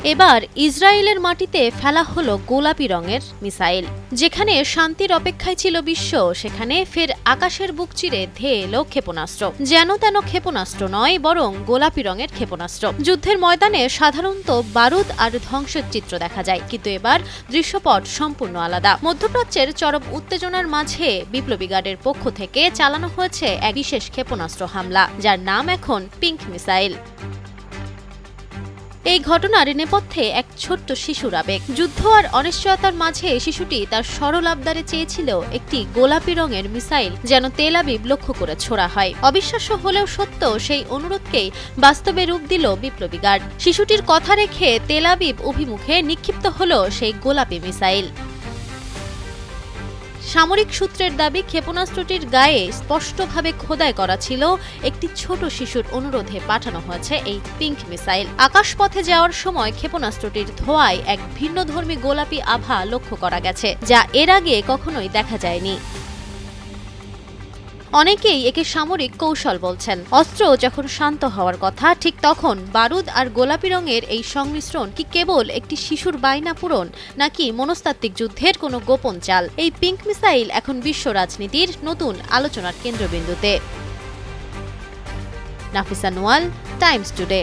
এবার ইসরায়েলের মাটিতে ফেলা হলো গোলাপি রঙের মিসাইল। যেখানে শান্তির অপেক্ষায় ছিল বিশ্ব, সেখানে ফের আকাশের বুক চিরে ধেয়ে এলো ক্ষেপণাস্ত্র। যেন তেন ক্ষেপণাস্ত্র নয়, বরং গোলাপি রঙের ক্ষেপণাস্ত্র। যুদ্ধের ময়দানে সাধারণত বারুদ আর ধ্বংসের চিত্র দেখা যায়, কিন্তু এবার দৃশ্যপট সম্পূর্ণ আলাদা। মধ্যপ্রাচ্যের চরম উত্তেজনার মাঝে বিপ্লবী গার্ডের পক্ষ থেকে চালানো হয়েছে এক বিশেষ ক্ষেপণাস্ত্র হামলা, যার নাম এখন পিঙ্ক মিসাইল। এই ঘটনার নেপথ্যে এক ছোট্ট শিশুর আবেগ। যুদ্ধ আর অনিশ্চয়তার মাঝে শিশুটি তার সরল আবদারে চেয়েছিল একটি গোলাপি রঙের মিসাইল যেন তেল আবিব লক্ষ্য করে ছোড়া হয়। অবিশ্বাস্য হলেও সত্য, সেই অনুরোধকেই বাস্তবে রূপ দিল বিপ্লবী গার্ড। শিশুটির কথা রেখে তেল আবিব অভিমুখে নিক্ষিপ্ত হলো সেই গোলাপি মিসাইল। সামরিক সূত্রের দাবি, ক্ষেপণাস্ত্রটির গায়ে স্পষ্টভাবে খোদাই করা ছিল একটি ছোট শিশুর অনুরোধে পাঠানো হয়েছে এই পিঙ্ক মিসাইল। আকাশপথে যাওয়ার সময় ক্ষেপণাস্ত্রটির ধোঁয়ায় এক ভিন্নধর্মী গোলাপি আভা লক্ষ্য করা গেছে, যা এর আগে কখনোই দেখা যায়নি। অনেকেই একে সামরিক কৌশল বলছেন। অস্ত্র যখন শান্ত হওয়ার কথা, ঠিক তখন বারুদ আর গোলাপি রঙের এই সংমিশ্রণ কি কেবল একটি শিশুর বায়না পূরণ, নাকি মনস্তাত্ত্বিক যুদ্ধের কোনো গোপন চাল? এই পিঙ্ক মিসাইল এখন বিশ্ব রাজনীতির নতুন আলোচনার কেন্দ্রবিন্দুতে। Nafisa Noyal, Times today.